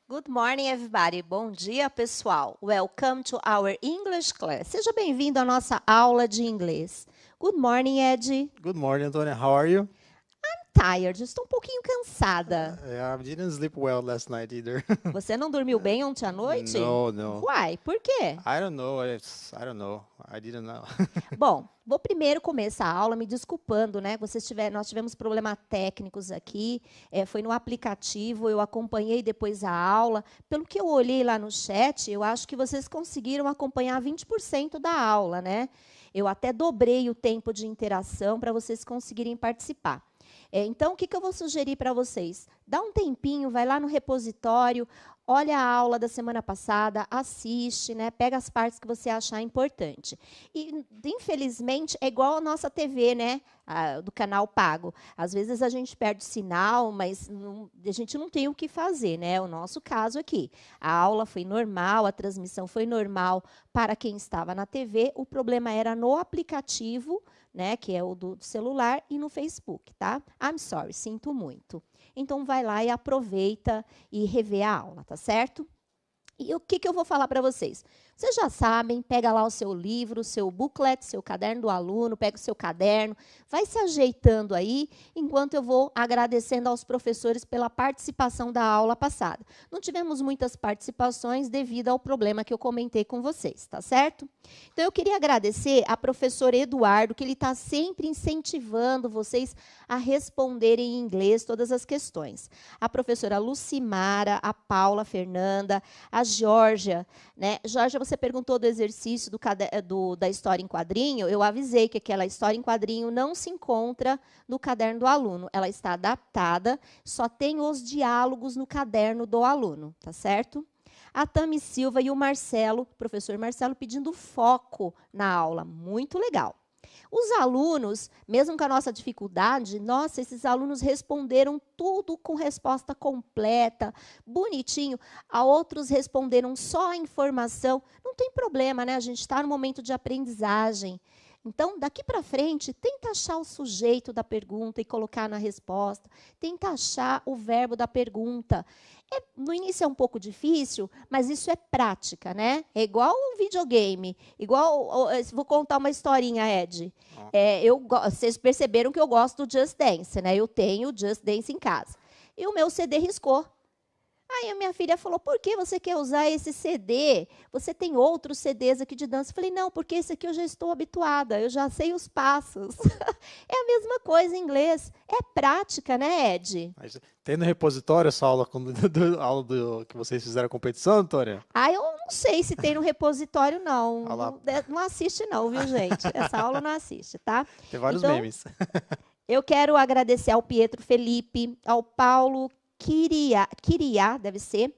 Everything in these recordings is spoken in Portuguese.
Good morning, everybody. Bom dia, pessoal. Welcome to our English class. Seja bem-vindo à nossa aula de inglês. Good morning, Ed. Good morning, Antonia. How are you? Tired, estou um pouquinho cansada. I didn't sleep well last night either. Você não dormiu bem ontem à noite? No. Why? Por quê? I don't know. I don't know. I didn't know. Bom, vou primeiro começar a aula me desculpando, né? Nós tivemos problemas técnicos aqui, foi no aplicativo, eu acompanhei depois a aula. Pelo que eu olhei lá no chat, eu acho que vocês conseguiram acompanhar 20% da aula, né? Eu até dobrei o tempo de interação para vocês conseguirem participar. Então, o que eu vou sugerir para vocês? Dá um tempinho, vai lá no repositório, olha a aula da semana passada, assiste, né? Pega as partes que você achar importante. E, infelizmente, é igual a nossa TV, né? Do canal pago. Às vezes a gente perde sinal, mas a gente não tem o que fazer, né? O nosso caso aqui. A aula foi normal, a transmissão foi normal para quem estava na TV. O problema era no aplicativo, né? Que é o do celular, e no Facebook, tá? I'm sorry, sinto muito. Então, vai lá e aproveita e revê a aula, tá certo? E o que eu vou falar para vocês? Vocês já sabem, pega lá o seu livro, o seu booklet, seu caderno do aluno, pega o seu caderno, vai se ajeitando aí, enquanto eu vou agradecendo aos professores pela participação da aula passada. Não tivemos muitas participações devido ao problema que eu comentei com vocês, tá certo? Então, eu queria agradecer a professora Eduardo, que ele está sempre incentivando vocês a responderem em inglês todas as questões. A professora Lucimara, a Paula, a Fernanda, a Georgia, né? Georgia, você perguntou do exercício da história em quadrinho. Eu avisei que aquela história em quadrinho não se encontra no caderno do aluno. Ela está adaptada, só tem os diálogos no caderno do aluno, tá certo? A Tami Silva e o Marcelo, professor Marcelo, pedindo foco na aula. Muito legal. Os alunos, mesmo com a nossa dificuldade, nossa, esses alunos responderam tudo com resposta completa, bonitinho. A outros responderam só a informação. Não tem problema, né? A gente está no momento de aprendizagem. Então, daqui para frente, tenta achar o sujeito da pergunta e colocar na resposta. Tenta achar o verbo da pergunta. No início é um pouco difícil, mas isso é prática, né? É igual um videogame. Vou contar uma historinha, Ed. Vocês perceberam que eu gosto do Just Dance, né? Eu tenho o Just Dance em casa. E o meu CD riscou. Aí a minha filha falou, por que você quer usar esse CD? Você tem outros CDs aqui de dança? Eu falei, não, porque esse aqui eu já estou habituada, eu já sei os passos. É a mesma coisa em inglês. É prática, né, Ed? Mas tem no repositório essa aula, que vocês fizeram a competição, Antônia? Eu não sei se tem no repositório, não. Não assiste, não, viu, gente? Essa aula não assiste, tá? Tem vários memes. Eu quero agradecer ao Pietro Felipe, ao Paulo Quiriá, deve ser,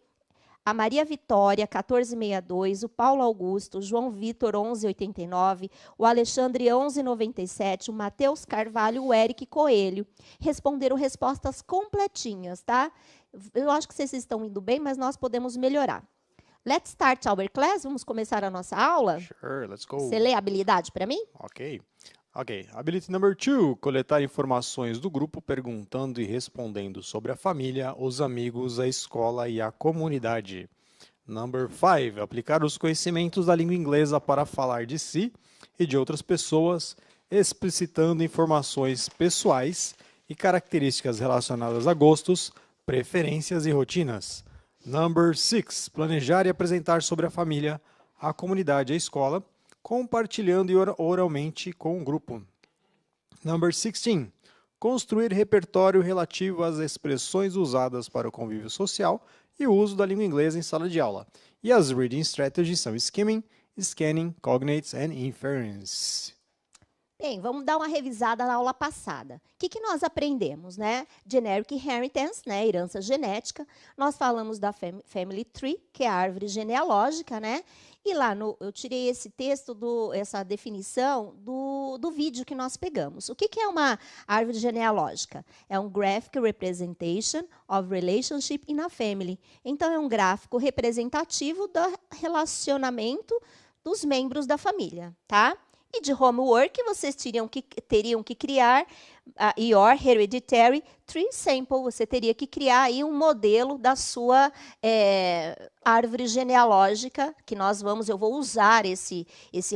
a Maria Vitória, 1462, o Paulo Augusto, o João Vitor, 1189, o Alexandre, 1197, o Matheus Carvalho, o Eric Coelho. Responderam respostas completinhas, tá? Eu acho que vocês estão indo bem, mas nós podemos melhorar. Let's start our class. Vamos começar a nossa aula? Sure, let's go. Você lê a habilidade para mim? Ok. Ability number 2, coletar informações do grupo perguntando e respondendo sobre a família, os amigos, a escola e a comunidade. Number 5, aplicar os conhecimentos da língua inglesa para falar de si e de outras pessoas, explicitando informações pessoais e características relacionadas a gostos, preferências e rotinas. Number 6, planejar e apresentar sobre a família, a comunidade e a escola, compartilhando oralmente com o grupo. Number 16. Construir repertório relativo às expressões usadas para o convívio social e o uso da língua inglesa em sala de aula. E as reading strategies são skimming, scanning, cognates and inference. Bem, vamos dar uma revisada na aula passada. O que nós aprendemos, né? Generic inheritance, né? Herança genética. Nós falamos da family tree, que é a árvore genealógica, né? E lá eu tirei esse texto, essa definição do vídeo que nós pegamos. O que é uma árvore genealógica? É um graphic representation of relationship in a family. Então, é um gráfico representativo do relacionamento dos membros da família, tá? E de homework, vocês teriam que criar your hereditary tree sample. Você teria que criar aí um modelo da sua árvore genealógica, que eu vou usar esse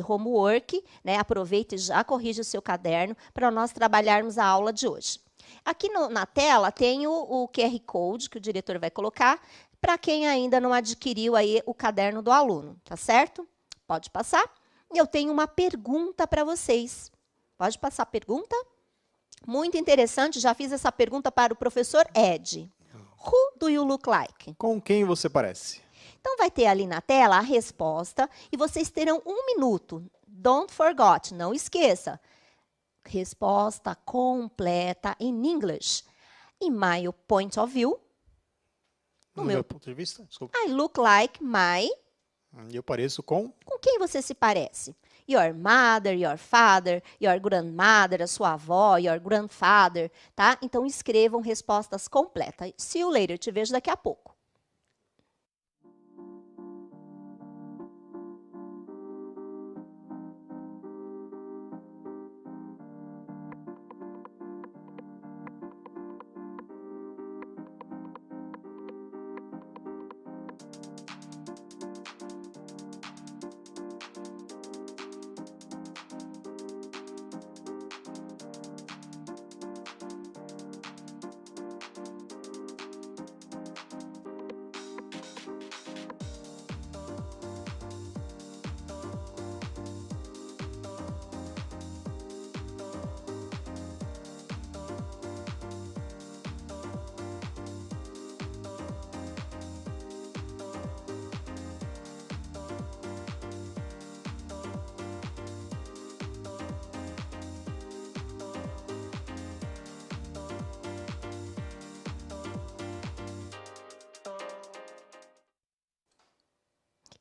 homework, né? Aproveita e já corrige o seu caderno para nós trabalharmos a aula de hoje. Aqui na tela tem o QR Code que o diretor vai colocar para quem ainda não adquiriu aí o caderno do aluno, tá certo? Pode passar. Eu tenho uma pergunta para vocês. Pode passar a pergunta? Muito interessante, já fiz essa pergunta para o professor Ed. Who do you look like? Com quem você parece? Então, vai ter ali na tela a resposta e vocês terão 1 minuto. Don't forget, não esqueça. Resposta completa em English. In my point of view. No meu ponto de vista, desculpa. I look like my... Eu pareço com... Com quem você se parece? Your mother, your father, your grandmother, a sua avó, your grandfather, tá? Então, escrevam respostas completas. See you later, te vejo daqui a pouco.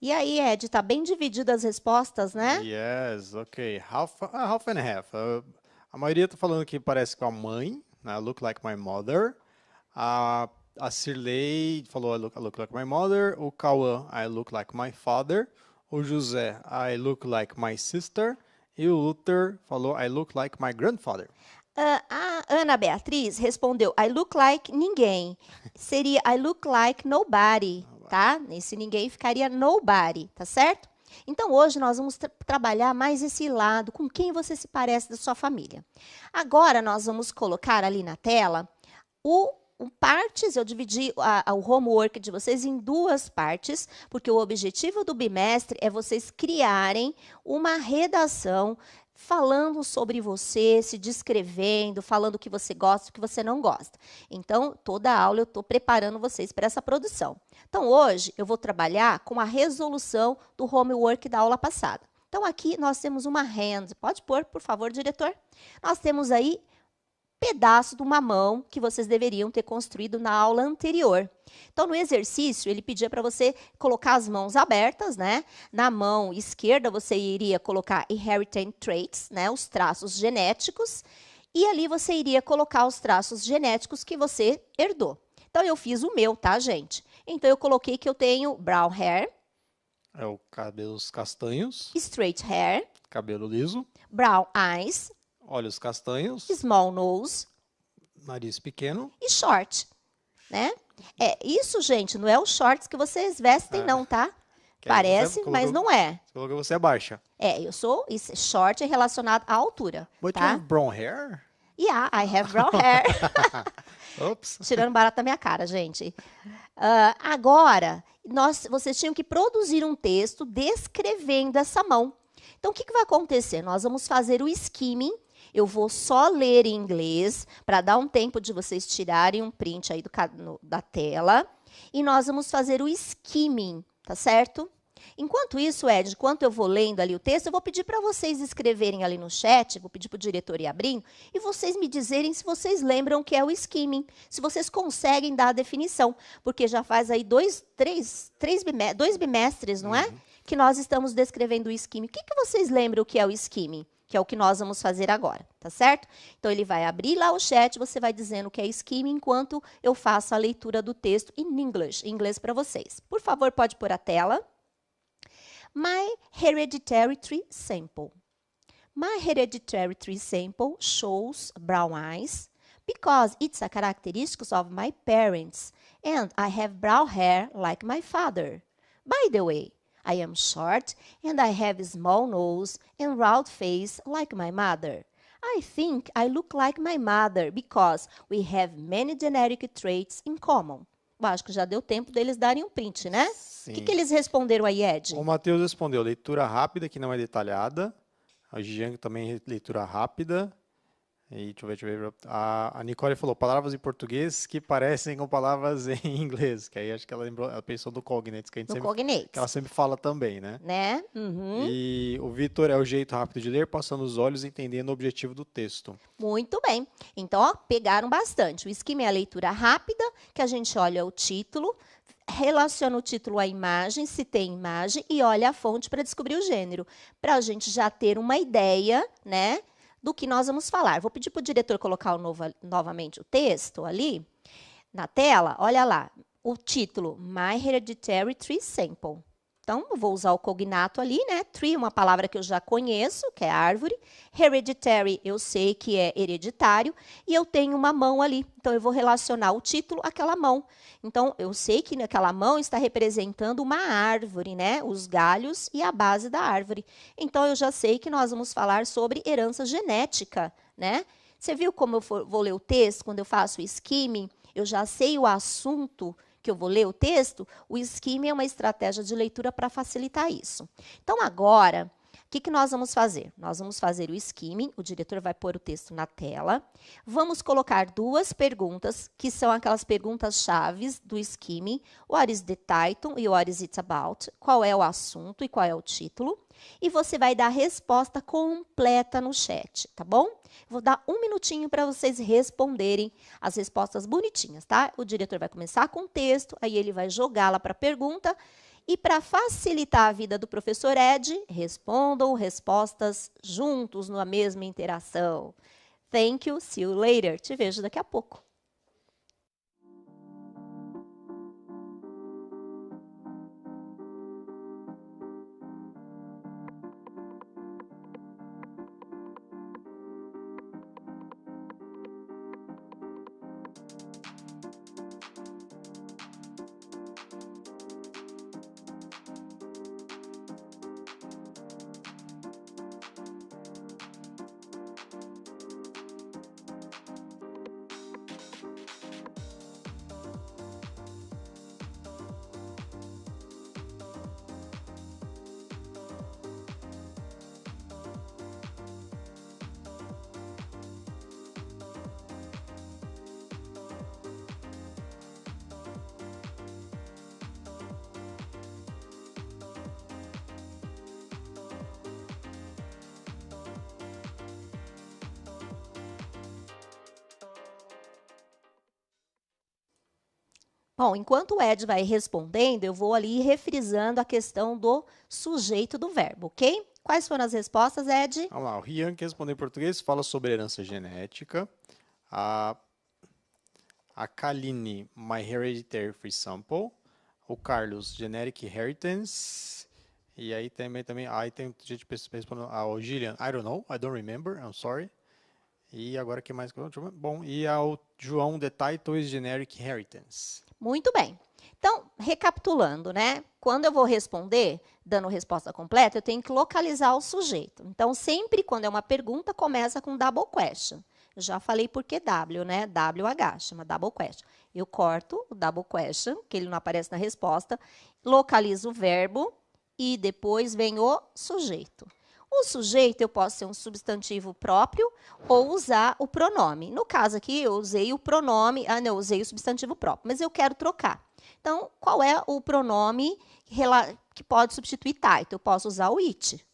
E aí, Ed, tá bem divididas as respostas, né? Yes, ok. Half and half. A maioria tá falando que parece com a mãe, né? Look like my mother. A Cirlei falou I look like my mother. O Cauã, I look like my father. O José, I look like my sister. E o Luther falou I look like my grandfather. A Ana Beatriz respondeu I look like ninguém. Seria I look like nobody, tá? Nesse ninguém ficaria nobody, tá certo? Então, hoje nós vamos trabalhar mais esse lado, com quem você se parece da sua família. Agora, nós vamos colocar ali na tela partes, eu dividi o homework de vocês em 2 partes, porque o objetivo do bimestre é vocês criarem uma redação falando sobre você, se descrevendo, falando o que você gosta e o que você não gosta. Então, toda a aula eu estou preparando vocês para essa produção. Então, hoje eu vou trabalhar com a resolução do homework da aula passada. Então, aqui nós temos uma hand. Pode pôr, por favor, diretor? Nós temos aí pedaço de uma mão que vocês deveriam ter construído na aula anterior. Então, no exercício, ele pedia para você colocar as mãos abertas, né? Na mão esquerda, você iria colocar inherited traits, né? Os traços genéticos. E ali você iria colocar os traços genéticos que você herdou. Então, eu fiz o meu, tá, gente? Então, eu coloquei que eu tenho brown hair. É o cabelos castanhos. Straight hair. Cabelo liso. Brown eyes. Olhos castanhos. Small nose. Nariz pequeno. E short, né? Isso, gente, não é os shorts que vocês vestem, não, tá? Parece, mas não é. Você falou que você é baixa. Short é relacionado à altura, But tá? you have brown hair? Yeah, I have brown hair. Oops. Tirando barato da minha cara, gente. Agora, vocês tinham que produzir um texto descrevendo essa mão. Então, o que vai acontecer? Nós vamos fazer o skimming. Eu vou só ler em inglês, para dar um tempo de vocês tirarem um print aí da tela. E nós vamos fazer o skimming, tá certo? Enquanto isso, Ed, enquanto eu vou lendo ali o texto, eu vou pedir para vocês escreverem ali no chat, vou pedir para o diretor ir abrindo, e vocês me dizerem se vocês lembram o que é o skimming, se vocês conseguem dar a definição, porque já faz aí 2 bimestres, não é? Que nós estamos descrevendo o skimming. O que vocês lembram o que é o skimming? Que é o que nós vamos fazer agora, tá certo? Então, ele vai abrir lá o chat, você vai dizendo o que é skimming, enquanto eu faço a leitura do texto em inglês para vocês. Por favor, pode pôr a tela. My hereditary tree sample. My hereditary tree sample shows brown eyes because it's a characteristic of my parents, and I have brown hair like my father. By the way, I am short and I have a small nose and round face like my mother. I think I look like my mother because we have many genetic traits in common. Eu acho que já deu tempo deles darem um print, né? O que eles responderam aí, Ed? O Matheus respondeu leitura rápida, que não é detalhada. A Jean também leitura rápida. E deixa eu ver. A Nicole falou palavras em português que parecem com palavras em inglês. Que aí acho que ela lembrou, ela pensou no cognates, que a gente sempre, que ela sempre fala também, né? Uhum. E o Vitor é o jeito rápido de ler, passando os olhos e entendendo o objetivo do texto. Muito bem. Então, ó, pegaram bastante. O esquema é a leitura rápida, que a gente olha o título, relaciona o título à imagem, se tem imagem, e olha a fonte para descobrir o gênero. Para a gente já ter uma ideia, né, do que nós vamos falar. Vou pedir para o diretor colocar novamente o texto ali na tela. Olha lá, o título, My Hereditary Tree Sample. Então, eu vou usar o cognato ali, né? Tree, uma palavra que eu já conheço, que é árvore. Hereditary, eu sei que é hereditário. E eu tenho uma mão ali. Então, eu vou relacionar o título àquela mão. Então, eu sei que naquela mão está representando uma árvore, né? Os galhos e a base da árvore. Então, eu já sei que nós vamos falar sobre herança genética, né? Você viu como eu vou ler o texto, quando eu faço o skimming? Eu já sei o assunto que eu vou ler o texto, o skimming é uma estratégia de leitura para facilitar isso. Então, agora, o que nós vamos fazer? Nós vamos fazer o skimming, o diretor vai pôr o texto na tela, vamos colocar duas perguntas, que são aquelas perguntas-chave do skimming, what is the title e what is it about, qual é o assunto e qual é o título, e você vai dar a resposta completa no chat, tá bom? Vou dar um minutinho para vocês responderem as respostas bonitinhas, tá? O diretor vai começar com o texto, aí ele vai jogá-la para a pergunta. E para facilitar a vida do professor Ed, respondam respostas juntos na mesma interação. Thank you, see you later. Te vejo daqui a pouco. Bom, enquanto o Ed vai respondendo, eu vou ali refrisando a questão do sujeito do verbo, ok? Quais foram as respostas, Ed? Vamos lá, o Rian, que respondeu em português, fala sobre herança genética. A Kaline, My Hereditary Free Sample. O Carlos, Generic Inheritance. E aí também aí tem gente respondendo. O Gillian, I don't know, I don't remember, I'm sorry. E agora que mais? Bom, e o João, The Title is Generic Inheritance. Muito bem. Então, recapitulando, né? Quando eu vou responder, dando resposta completa, eu tenho que localizar o sujeito. Então, sempre quando é uma pergunta, começa com double question. Eu já falei por que W, né? WH, chama double question. Eu corto o double question, que ele não aparece na resposta, localizo o verbo e depois vem o sujeito. O sujeito, eu posso ser um substantivo próprio ou usar o pronome. No caso aqui, eu usei o pronome, não, eu usei o substantivo próprio, mas eu quero trocar. Então, qual é o pronome que pode substituir title? Eu posso usar o it.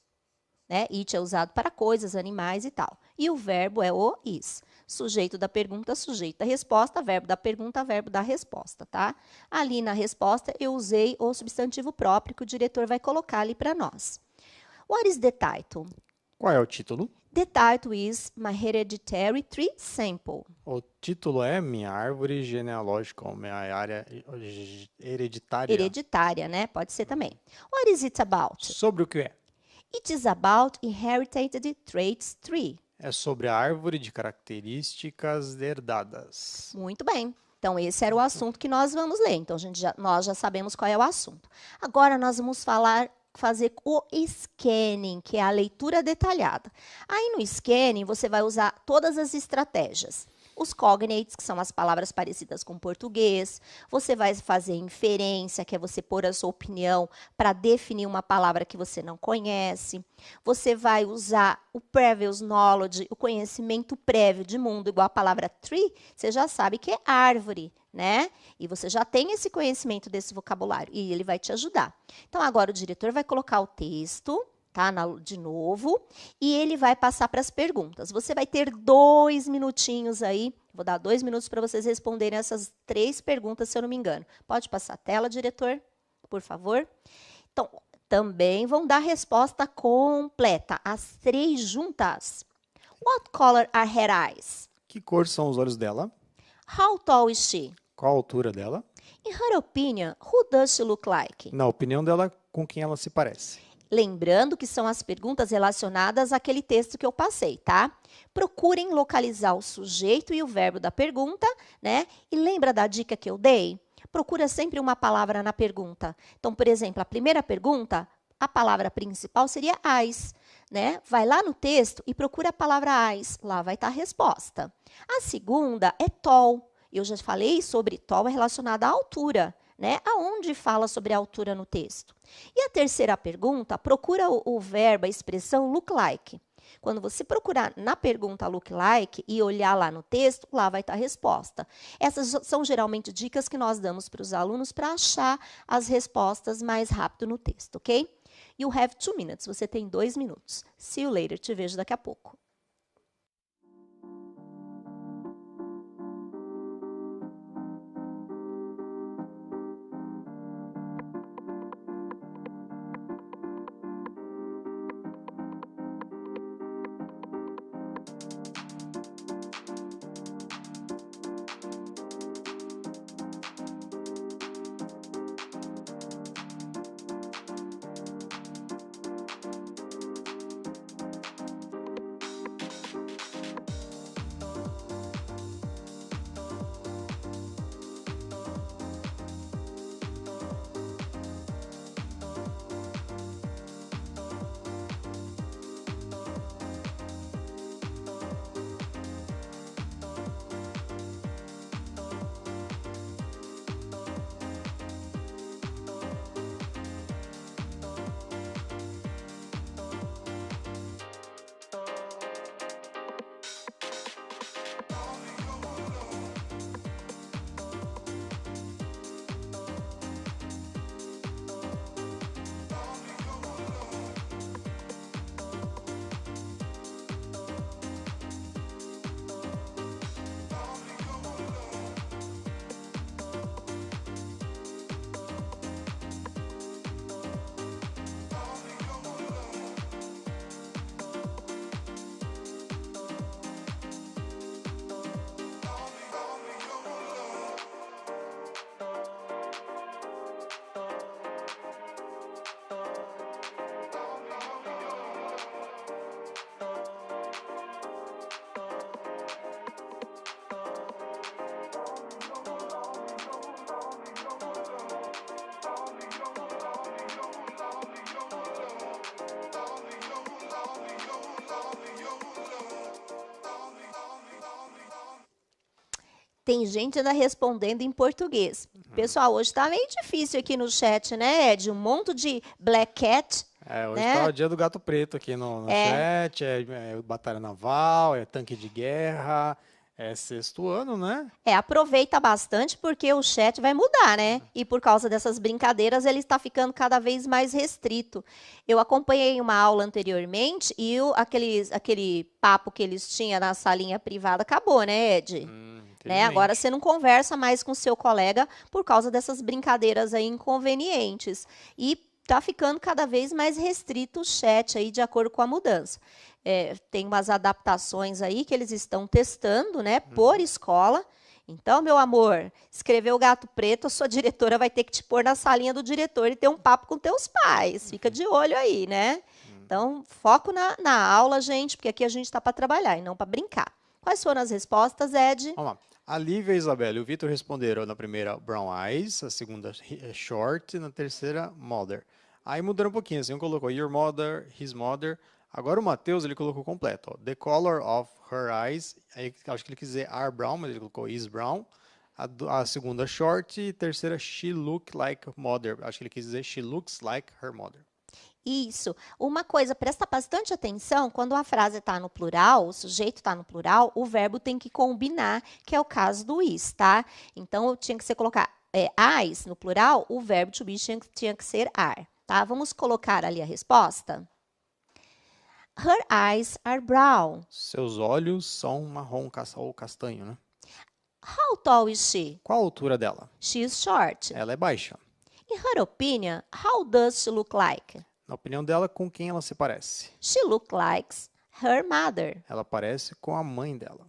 Né? It é usado para coisas, animais e tal. E o verbo é o is. Sujeito da pergunta, sujeito da resposta, verbo da pergunta, verbo da resposta, tá? Ali na resposta, eu usei o substantivo próprio que o diretor vai colocar ali para nós. What is the title? Qual é o título? The title is My Hereditary Tree Sample. O título é Minha Árvore Genealógica, ou Minha Área Hereditária. Hereditária, né? Pode ser também. What is it about? Sobre o que é? It is about inherited traits tree. É sobre a árvore de características herdadas. Muito bem. Então, esse era o assunto que nós vamos ler. Então, nós já sabemos qual é o assunto. Agora, nós vamos fazer o scanning, que é a leitura detalhada. Aí, no scanning, você vai usar todas as estratégias. Os cognates, que são as palavras parecidas com português. Você vai fazer inferência, que é você pôr a sua opinião para definir uma palavra que você não conhece. Você vai usar o previous knowledge, o conhecimento prévio de mundo, igual a palavra tree, você já sabe que é árvore, né? E você já tem esse conhecimento desse vocabulário e ele vai te ajudar. Então, agora o diretor vai colocar o texto, tá? De novo, e ele vai passar para as perguntas. Você vai ter 2 minutinhos aí, vou dar 2 minutos para vocês responderem essas 3 perguntas, se eu não me engano. Pode passar a tela, diretor, por favor? Então, também vão dar resposta completa, as 3 juntas. What color are her eyes? Que cor são os olhos dela? How tall is she? Qual a altura dela? In her opinion, who does she look like? Na opinião dela, com quem ela se parece? Lembrando que são as perguntas relacionadas àquele texto que eu passei, tá? Procurem localizar o sujeito e o verbo da pergunta, né? E lembra da dica que eu dei? Procura sempre uma palavra na pergunta. Então, por exemplo, a primeira pergunta, a palavra principal seria eyes, né? Vai lá no texto e procura a palavra eyes, lá vai estar a resposta. A segunda é tall. Eu já falei sobre tall é relacionada à altura, né? Aonde fala sobre a altura no texto? E a terceira pergunta, procura o verbo, a expressão look like. Quando você procurar na pergunta look like e olhar lá no texto, lá vai estar a resposta. Essas são geralmente dicas que nós damos para os alunos para achar as respostas mais rápido no texto, ok? You have 2 minutes, você tem 2 minutos. See you later, te vejo daqui a pouco. Tem gente ainda respondendo em português. Pessoal, hoje está meio difícil aqui no chat, né, Ed? Um monte de black cat. Hoje né? tá o dia do gato preto aqui no chat, é batalha naval, é tanque de guerra, é 6º ano, né? Aproveita bastante porque o chat vai mudar, né? E por causa dessas brincadeiras, ele está ficando cada vez mais restrito. Eu acompanhei uma aula anteriormente e aquele papo que eles tinham na salinha privada acabou, né, Ed? Né? Agora você não conversa mais com seu colega por causa dessas brincadeiras aí inconvenientes. E tá ficando cada vez mais restrito o chat aí de acordo com a mudança. Tem umas adaptações aí que eles estão testando, né, por escola. Então, meu amor, escreveu o gato preto, a sua diretora vai ter que te pôr na salinha do diretor e ter um papo com teus pais. Fica de olho aí, né? Então, foco na aula, gente, porque aqui a gente está para trabalhar e não para brincar. Quais foram as respostas, Ed? Vamos lá. A Lívia, a Isabela e o Vitor responderam na primeira brown eyes, a segunda short e na terceira mother. Aí mudaram um pouquinho, assim, um colocou your mother, his mother. Agora o Matheus, ele colocou completo, ó, the color of her eyes. Aí acho que ele quis dizer are brown, mas ele colocou is brown. A segunda short e terceira she look like mother. Acho que ele quis dizer she looks like her mother. Isso. Uma coisa, presta bastante atenção, quando a frase está no plural, o sujeito está no plural, o verbo tem que combinar, que é o caso do is, tá? Então, eu tinha que ser colocar eyes no plural, o verbo to be tinha que ser are, tá? Vamos colocar ali a resposta. Her eyes are brown. Seus olhos são marrom ou castanho, né? How tall is she? Qual a altura dela? She is short. Ela é baixa. In her opinion, how does she look like? Na opinião dela, com quem ela se parece? She looks like her mother. Ela parece com a mãe dela.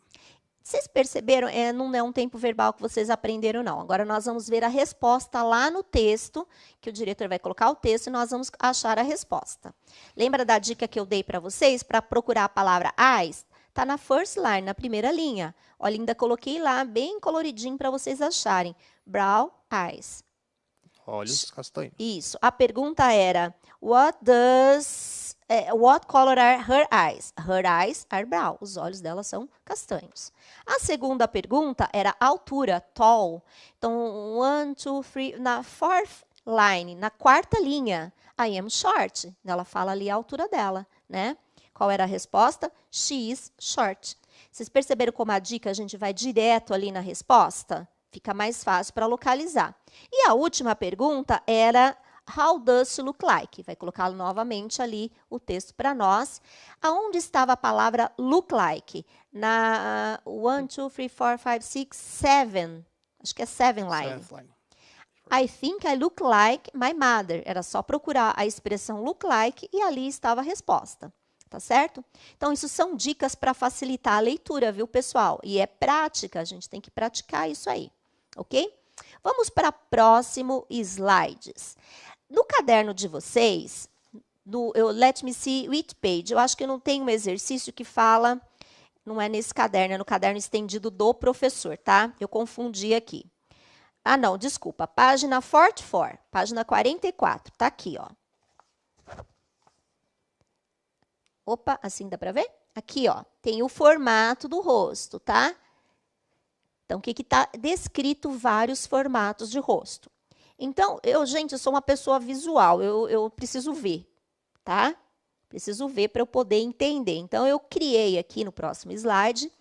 Vocês perceberam? Não é um tempo verbal que vocês aprenderam, não. Agora nós vamos ver a resposta lá no texto, que o diretor vai colocar o texto e nós vamos achar a resposta. Lembra da dica que eu dei para vocês para procurar a palavra eyes? Está na first line, na primeira linha. Olha, ainda coloquei lá bem coloridinho para vocês acharem. Brown eyes. Olhos castanhos. Isso. A pergunta era, what color are her eyes? Her eyes are brown. Os olhos dela são castanhos. A segunda pergunta era altura, tall. Então, 1, 2, 3, na fourth line, na quarta linha, I am short. Ela fala ali a altura dela, né? Qual era a resposta? She is short. Vocês perceberam como a dica a gente vai direto ali na resposta? Fica mais fácil para localizar. E a última pergunta era how does she look like? Vai colocar novamente ali o texto para nós. Aonde estava a palavra look like? Na 1, 2, 3, 4, 5, 6, 7. Acho que é 7 line. I think I look like my mother. Era só procurar a expressão look like e ali estava a resposta. Tá certo? Então, isso são dicas para facilitar a leitura, viu, pessoal? E é prática, a gente tem que praticar isso aí, ok? Vamos para o próximo slides. No caderno de vocês, let me see which page, eu acho que não tem um exercício que fala, não é nesse caderno, é no caderno estendido do professor, tá? Eu confundi aqui. Ah, não, desculpa, página 44, página 44, tá aqui, ó. Opa, assim dá para ver? Aqui, ó, tem o formato do rosto, tá? Então, o que está descrito? Vários formatos de rosto. Então, eu sou uma pessoa visual, eu preciso ver, tá? Preciso ver para eu poder entender. Então, eu criei aqui no próximo slide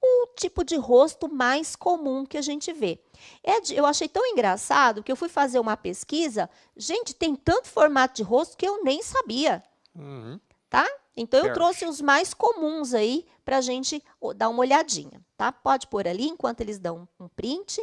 o tipo de rosto mais comum que a gente vê. Eu achei tão engraçado que eu fui fazer uma pesquisa. Gente, tem tanto formato de rosto que eu nem sabia. Tá? Então, eu trouxe os mais comuns aí para a gente dar uma olhadinha, tá? Pode pôr ali enquanto eles dão um print.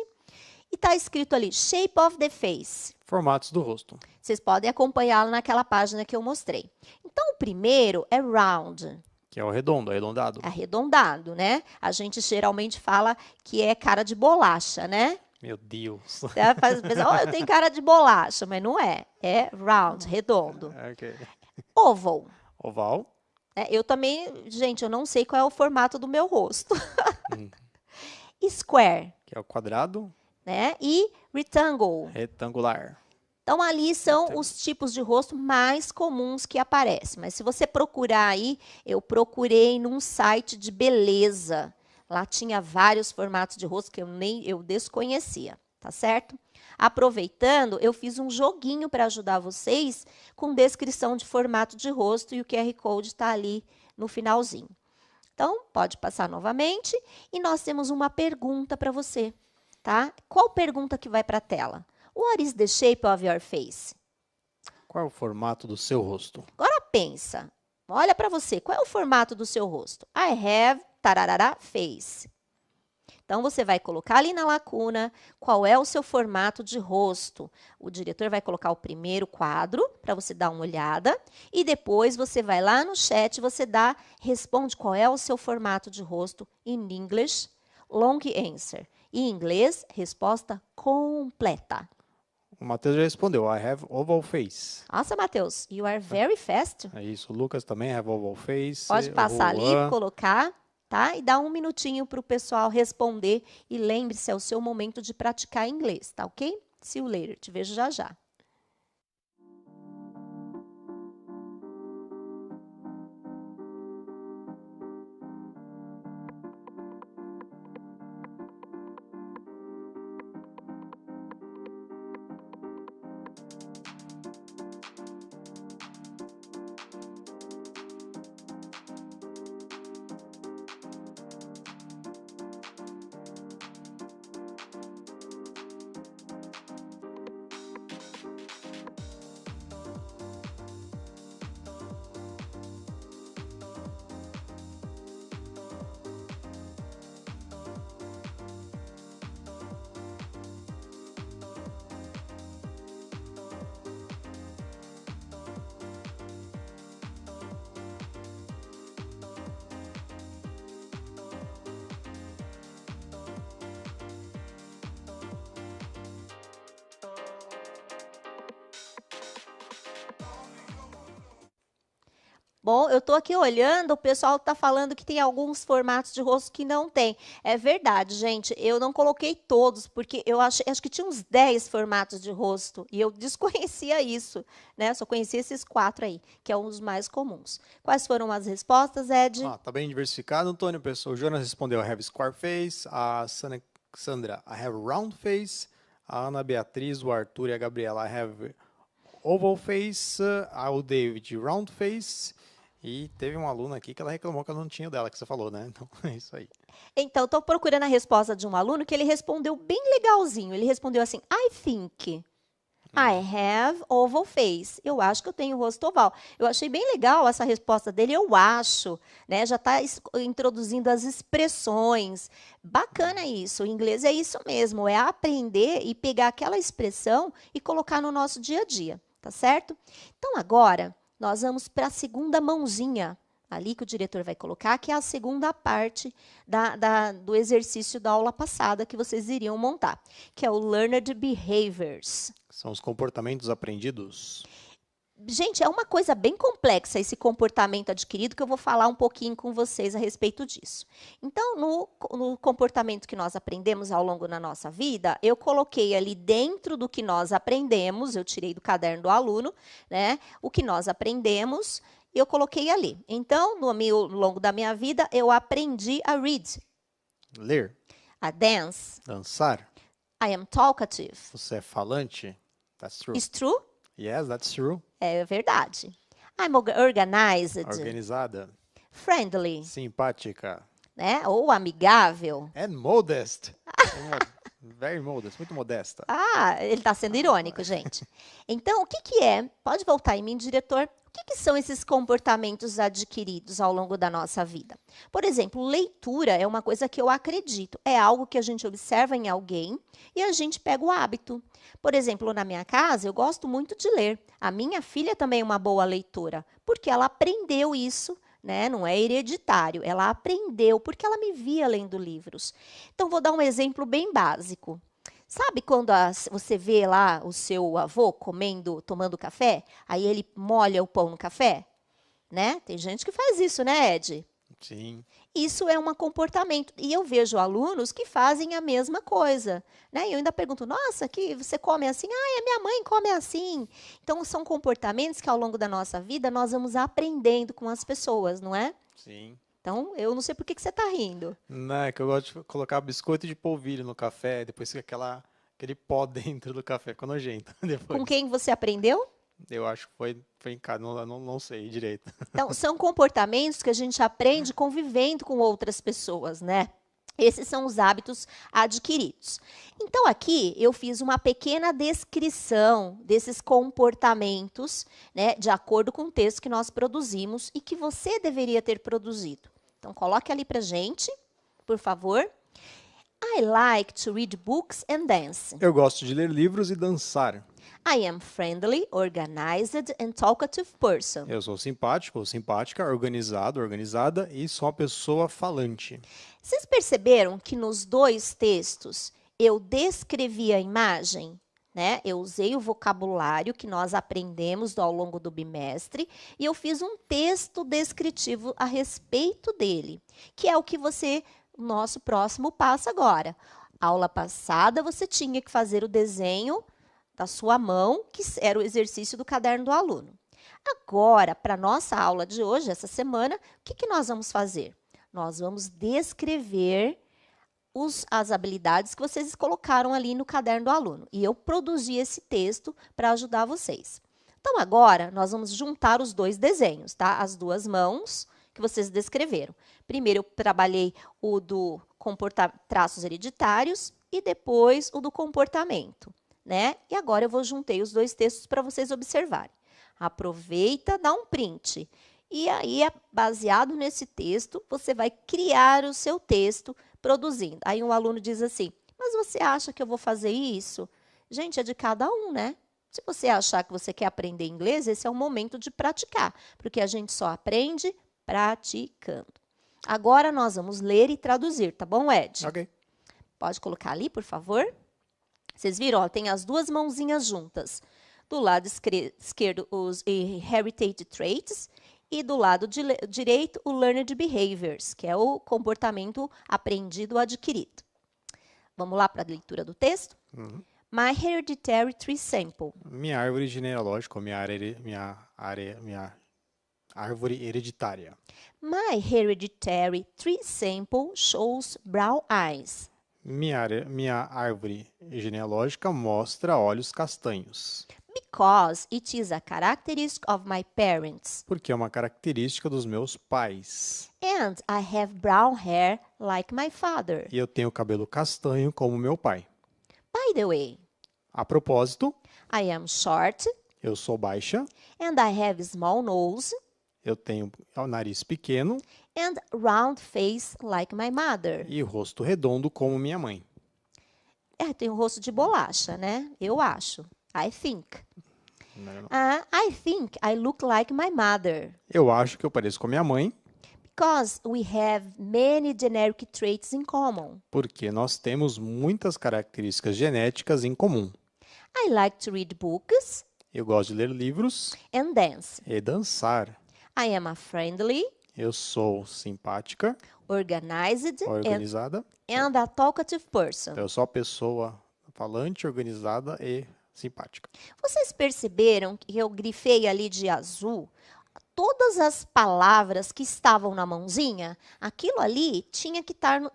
E está escrito ali, shape of the face. Formatos do rosto. Vocês podem acompanhá-lo naquela página que eu mostrei. Então, o primeiro é round. Que é o redondo, arredondado. Arredondado, né? A gente geralmente fala que é cara de bolacha, né? Meu Deus. Eu tenho cara de bolacha, mas não é. É round, redondo. Okay. Oval. Oval. Eu também, gente, eu não sei qual é o formato do meu rosto. Square. Que é o quadrado. Né? E rectangle. Retangular. Então, ali são os tipos de rosto mais comuns que aparecem. Mas se você procurar aí, eu procurei num site de beleza. Lá tinha vários formatos de rosto que eu desconhecia, tá certo? Aproveitando, eu fiz um joguinho para ajudar vocês com descrição de formato de rosto e o QR Code está ali no finalzinho. Então, pode passar novamente e nós temos uma pergunta para você, tá? Qual pergunta que vai para a tela? What is the shape of your face? Qual é o formato do seu rosto? Agora pensa, olha para você, qual é o formato do seu rosto? I have tararara face. Então, você vai colocar ali na lacuna qual é o seu formato de rosto. O diretor vai colocar o primeiro quadro para você dar uma olhada e depois você vai lá no chat e você responde qual é o seu formato de rosto in English, long answer. Em inglês, resposta completa. O Matheus já respondeu. I have oval face. Nossa, Matheus, you are very fast. É isso. O Lucas também have oval face. Pode passar O ali, Juan. colocar, tá? E dar um minutinho para o pessoal responder. E lembre-se, é o seu momento de praticar inglês, tá ok? See you later. Te vejo já já. Bom, eu estou aqui olhando, o pessoal está falando que tem alguns formatos de rosto que não tem. É verdade, gente, eu não coloquei todos, porque eu acho que tinha uns 10 formatos de rosto, e eu desconhecia isso, né? Só conhecia esses 4 aí, que é um dos mais comuns. Quais foram as respostas, Ed? Tá bem diversificado, Antônio. O Jonas respondeu, I have square face. A Sandra, I have round face. A Ana Beatriz, o Arthur e a Gabriela, I have oval face. O David, round face. E teve uma aluna aqui que ela reclamou que ela não tinha o dela, que você falou, né? Então, é isso aí. Então, estou procurando a resposta de um aluno que ele respondeu bem legalzinho. Ele respondeu assim, I think I have oval face. Eu acho que eu tenho rosto oval. Eu achei bem legal essa resposta dele, eu acho. Né? Já está introduzindo as expressões. Bacana isso. O inglês é isso mesmo, é aprender e pegar aquela expressão e colocar no nosso dia a dia, tá certo? Então, agora, nós vamos para a segunda mãozinha, ali que o diretor vai colocar, que é a segunda parte do exercício da aula passada que vocês iriam montar, que é o Learned Behaviors. São os comportamentos aprendidos. Gente, é uma coisa bem complexa esse comportamento adquirido, que eu vou falar um pouquinho com vocês a respeito disso. Então, no comportamento que nós aprendemos ao longo da nossa vida, eu coloquei ali dentro do que nós aprendemos, eu tirei do caderno do aluno, né, o que nós aprendemos, e eu coloquei ali. Então, no longo da minha vida, eu aprendi a read. Ler. A dance. Dançar. I am talkative. Você é falante. That's true. It's true? Yes, that's true. É verdade. I'm organized. Organizada. Friendly. Simpática. Né? Ou amigável. And modest. Very modest, muito modesta. Ele está sendo irônico, gente. Então, o que é? Pode voltar em mim, diretor. O que são esses comportamentos adquiridos ao longo da nossa vida? Por exemplo, leitura é uma coisa que eu acredito. É algo que a gente observa em alguém e a gente pega o hábito. Por exemplo, na minha casa, eu gosto muito de ler. A minha filha também é uma boa leitora, porque ela aprendeu isso, né? Não é hereditário. Ela aprendeu porque ela me via lendo livros. Então, vou dar um exemplo bem básico. Sabe quando você vê lá o seu avô tomando café? Aí ele molha o pão no café? Né? Tem gente que faz isso, né, Ed? Sim. Isso é um comportamento. E eu vejo alunos que fazem a mesma coisa. Né? E eu ainda pergunto, nossa, que você come assim? A minha mãe come assim. Então, são comportamentos que ao longo da nossa vida nós vamos aprendendo com as pessoas, não é? Sim. Então, eu não sei por que você está rindo. Não, é que eu gosto de colocar biscoito de polvilho no café, depois fica aquele pó dentro do café, fica nojento. Depois. Com quem você aprendeu? Eu acho que foi em casa, não sei direito. Então, são comportamentos que a gente aprende convivendo com outras pessoas, né? Esses são os hábitos adquiridos. Então, aqui eu fiz uma pequena descrição desses comportamentos, né, de acordo com o texto que nós produzimos e que você deveria ter produzido. Então, coloque ali para gente, por favor. I like to read books and dance. Eu gosto de ler livros e dançar. I am friendly, organized and talkative person. Eu sou simpático ou simpática, organizado, organizada e sou uma pessoa falante. Vocês perceberam que nos dois textos eu descrevi a imagem? né? Eu usei o vocabulário que nós aprendemos ao longo do bimestre e eu fiz um texto descritivo a respeito dele, que é o que nosso próximo passo agora. Aula passada, você tinha que fazer o desenho da sua mão, que era o exercício do caderno do aluno. Agora, para a nossa aula de hoje, essa semana, o que nós vamos fazer? Nós vamos descrever as habilidades que vocês colocaram ali no caderno do aluno. E eu produzi esse texto para ajudar vocês. Então, agora, nós vamos juntar os dois desenhos, tá? As duas mãos que vocês descreveram. Primeiro, eu trabalhei o do traços hereditários e depois o do comportamento, né? E agora eu juntei os dois textos para vocês observarem. Aproveita, dá um print. E aí, baseado nesse texto, você vai criar o seu texto produzindo. Aí um aluno diz assim, mas você acha que eu vou fazer isso? Gente, é de cada um, né? Se você achar que você quer aprender inglês, esse é o momento de praticar, porque a gente só aprende praticando. Agora nós vamos ler e traduzir, tá bom, Ed? Ok. Pode colocar ali, por favor? Vocês viram? Ó, tem as duas mãozinhas juntas. Do lado esquerdo, os Heritage Traits, e do lado direito, o Learned Behaviors, que é o comportamento aprendido ou adquirido. Vamos lá para a leitura do texto? My Hereditary Tree Sample. Minha árvore genealógica, minha árvore hereditária. My Hereditary Tree Sample shows brown eyes. Minha árvore genealógica mostra olhos castanhos. Because it is a characteristic of my parents. Porque é uma característica dos meus pais. And I have brown hair like my father. E eu tenho cabelo castanho como meu pai. By the way, A propósito, I am short eu sou baixa, and I have small nose eu tenho o nariz pequeno and round face like my mother. e rosto redondo como minha mãe. Tem um rosto de bolacha, né? Eu acho. I think. Não. I think I look like my mother. Eu acho que eu pareço com a minha mãe. Because we have many generic traits in common. Porque nós temos muitas características genéticas em comum. I like to read books Eu gosto de ler livros and dance. e dançar. I am a friendly, Eu sou simpática, organized organizada. and a talkative person. Eu sou a pessoa falante, organizada e simpática. Vocês perceberam que eu grifei ali de azul todas as palavras que estavam na mãozinha? Aquilo ali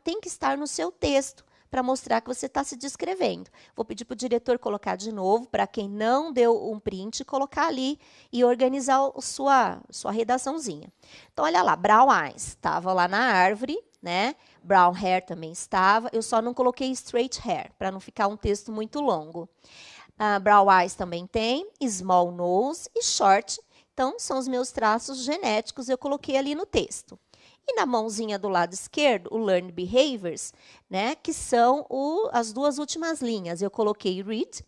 tem que estar no seu texto para mostrar que você está se descrevendo. Vou pedir para o diretor colocar de novo, para quem não deu um print, colocar ali e organizar a sua redaçãozinha. Então, olha lá, brown eyes, estava lá na árvore, né? Brown hair também estava. Eu só não coloquei straight hair, para não ficar um texto muito longo. Brown eyes também tem, small nose e short. Então, são os meus traços genéticos, eu coloquei ali no texto. E na mãozinha do lado esquerdo, o Learned Behaviors, né, que são as duas últimas linhas. Eu coloquei read,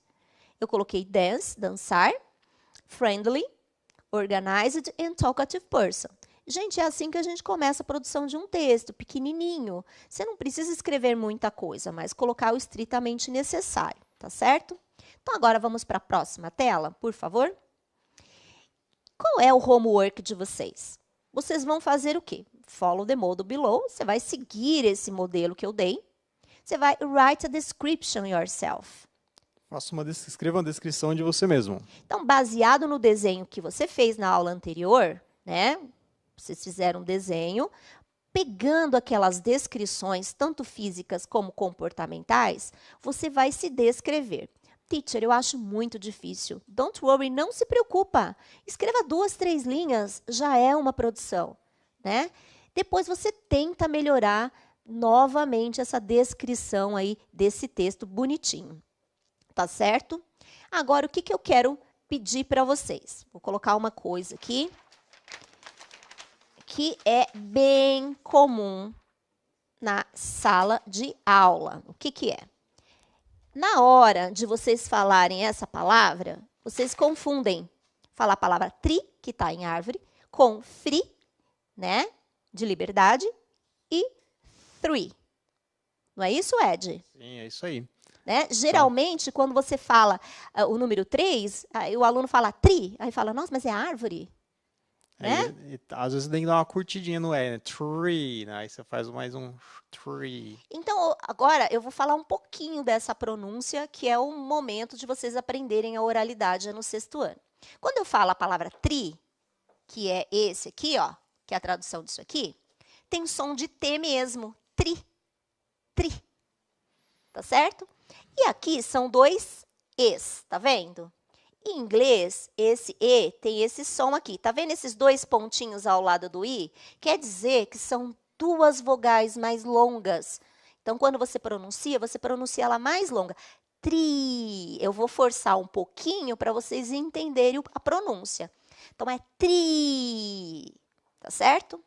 eu coloquei dance, dançar, friendly, organized and talkative person. Gente, é assim que a gente começa a produção de um texto, pequenininho. Você não precisa escrever muita coisa, mas colocar o estritamente necessário, tá certo? Então, agora vamos para a próxima tela, por favor. Qual é o homework de vocês? Vocês vão fazer o quê? Follow the model below. Você vai seguir esse modelo que eu dei. Você vai write a description yourself. Escreva uma descrição de você mesmo. Então, baseado no desenho que você fez na aula anterior, né? Vocês fizeram um desenho, pegando aquelas descrições, tanto físicas como comportamentais, você vai se descrever. Teacher, eu acho muito difícil. Don't worry, não se preocupa. Escreva 2, 3 linhas, já é uma produção, né? Depois você tenta melhorar novamente essa descrição aí desse texto bonitinho. Tá certo? Agora, o que eu quero pedir para vocês? Vou colocar uma coisa aqui que é bem comum na sala de aula. O que é? Na hora de vocês falarem essa palavra, vocês confundem falar a palavra tree, que está em árvore, com free, né, de liberdade, e three. Não é isso, Ed? Sim, é isso aí. Né? Geralmente, quando você fala o número 3, aí o aluno fala tri, aí fala, nossa, mas é árvore. Né? Às vezes tem que dar uma curtidinha no E, né? Tree, né? Aí você faz mais um tree. Então, agora eu vou falar um pouquinho dessa pronúncia, que é o momento de vocês aprenderem a oralidade no 6º ano. Quando eu falo a palavra tri, que é esse aqui, ó, que é a tradução disso aqui, tem som de T mesmo. Tri. Tri. Tá certo? E aqui são 2 Es, tá vendo? Em inglês, esse E tem esse som aqui. Tá vendo esses 2 pontinhos ao lado do I? Quer dizer que são 2 vogais mais longas. Então, quando você pronuncia ela mais longa. Tri. Eu vou forçar um pouquinho para vocês entenderem a pronúncia. Então, é tri. Tá certo?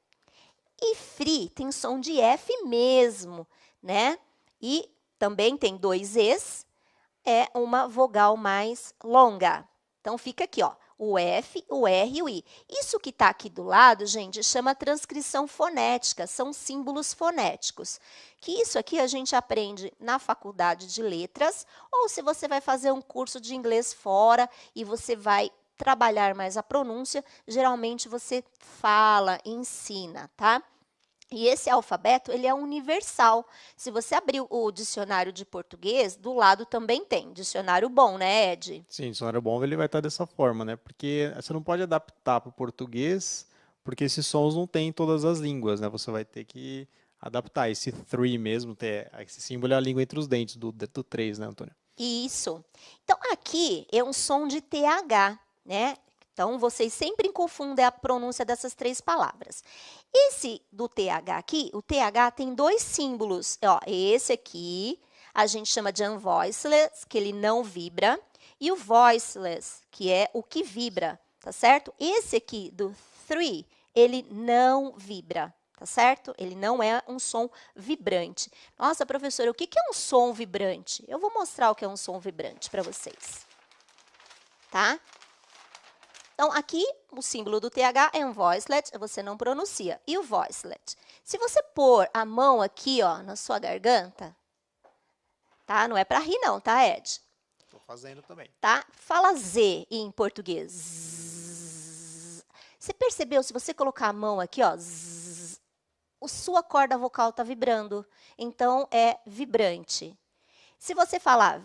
E free tem som de F mesmo, né? E também tem 2 Es, é uma vogal mais longa. Então, fica aqui, ó, o F, o R e o I. Isso que está aqui do lado, gente, chama transcrição fonética, são símbolos fonéticos. Que isso aqui a gente aprende na faculdade de letras, ou se você vai fazer um curso de inglês fora e você vai trabalhar mais a pronúncia, geralmente você fala, ensina, tá? E esse alfabeto, ele é universal. Se você abrir o dicionário de português, do lado também tem. Dicionário bom, né, Ed? Sim, dicionário bom ele vai estar dessa forma, né? Porque você não pode adaptar para o português, porque esses sons não tem em todas as línguas, né? Você vai ter que adaptar. Esse three mesmo, esse símbolo é a língua entre os dentes do 3, né, Antônio? Isso. Então, aqui é um som de TH, né? Então, vocês sempre confundem a pronúncia dessas 3 palavras. Esse do TH aqui, o TH tem 2 símbolos. Ó, esse aqui a gente chama de unvoiceless, que ele não vibra, e o voiceless, que é o que vibra, tá certo? Esse aqui do three, ele não vibra, tá certo? Ele não é um som vibrante. Nossa, professora, o que é um som vibrante? Eu vou mostrar o que é um som vibrante para vocês. Tá? Então, aqui, o símbolo do TH é um voicelet, você não pronuncia. E o voicelet? Se você pôr a mão aqui, ó, na sua garganta, tá? Não é para rir não, tá, Ed? Estou fazendo também. Tá? Fala Z em português. Zzz. Você percebeu, se você colocar a mão aqui, ó, zzz, a sua corda vocal está vibrando. Então, é vibrante. Se você falar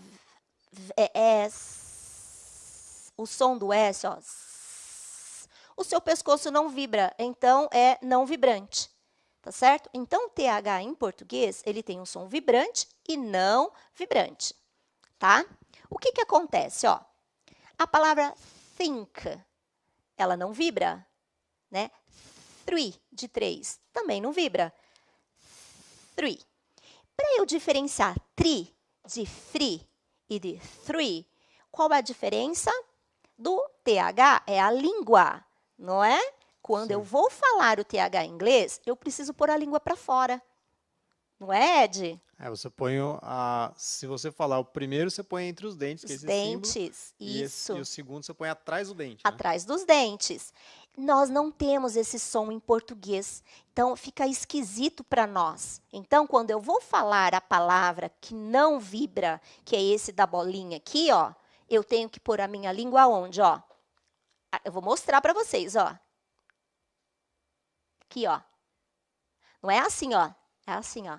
o som do S, ó, o seu pescoço não vibra, então é não vibrante, tá certo? Então, o TH em português, ele tem um som vibrante e não vibrante, tá? O que acontece, ó? A palavra think, ela não vibra, né? Three, de 3, também não vibra. Three. Para eu diferenciar tri de free e de three, qual é a diferença? Do TH é a língua, não é? Quando eu vou falar o TH em inglês, eu preciso pôr a língua para fora. Não é, Ed? Você põe se você falar o primeiro, você põe entre os dentes, que é esse dentes, símbolo, isso. E o segundo você põe atrás do dente. Atrás dos dentes. Nós não temos esse som em português, então fica esquisito para nós. Então, quando eu vou falar a palavra que não vibra, que é esse da bolinha aqui, ó, eu tenho que pôr a minha língua onde, ó? Eu vou mostrar para vocês, ó. Aqui, ó. Não é assim, ó. É assim, ó.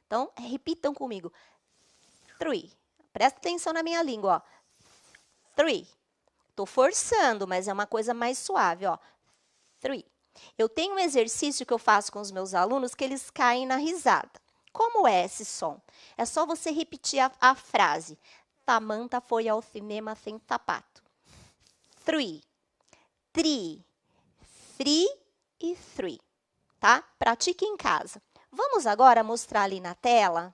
Então, repitam comigo. Three. Presta atenção na minha língua, ó. Three. Estou forçando, mas é uma coisa mais suave, ó. Three. Eu tenho um exercício que eu faço com os meus alunos que eles caem na risada. Como é esse som? É só você repetir a frase. Samantha foi ao cinema sem sapato. Three. Three. Free e three. Tá? Pratique em casa. Vamos agora mostrar ali na tela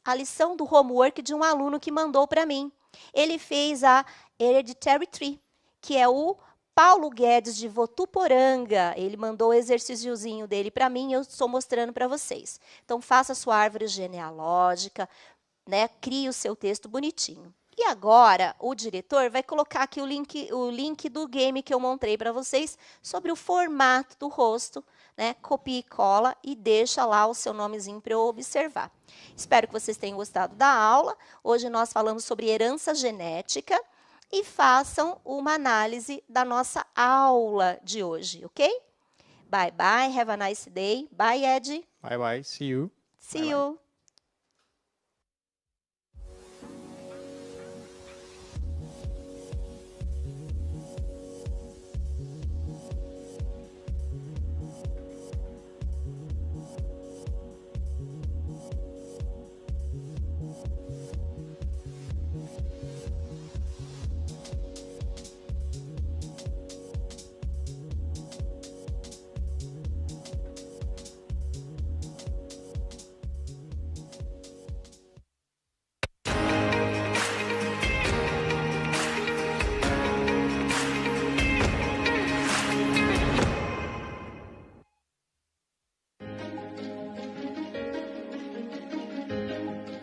a lição do homework de um aluno que mandou para mim. Ele fez a Hereditary Tree, que é o Paulo Guedes de Votuporanga. Ele mandou o exercíciozinho dele para mim e eu estou mostrando para vocês. Então, faça a sua árvore genealógica, né? Crie o seu texto bonitinho. E agora, o diretor vai colocar aqui o link do game que eu mostrei para vocês sobre o formato do rosto, né? Copia e cola e deixa lá o seu nomezinho para eu observar. Espero que vocês tenham gostado da aula. Hoje nós falamos sobre herança genética e façam uma análise da nossa aula de hoje, ok? Bye, bye. Have a nice day. Bye, Ed. Bye, bye. See you. See you.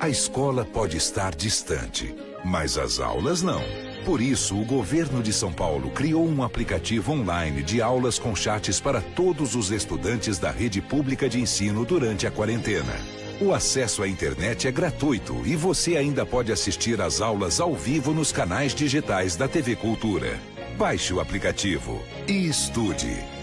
A escola pode estar distante, mas as aulas não. Por isso, o governo de São Paulo criou um aplicativo online de aulas com chats para todos os estudantes da rede pública de ensino durante a quarentena. O acesso à internet é gratuito e você ainda pode assistir às aulas ao vivo nos canais digitais da TV Cultura. Baixe o aplicativo e estude.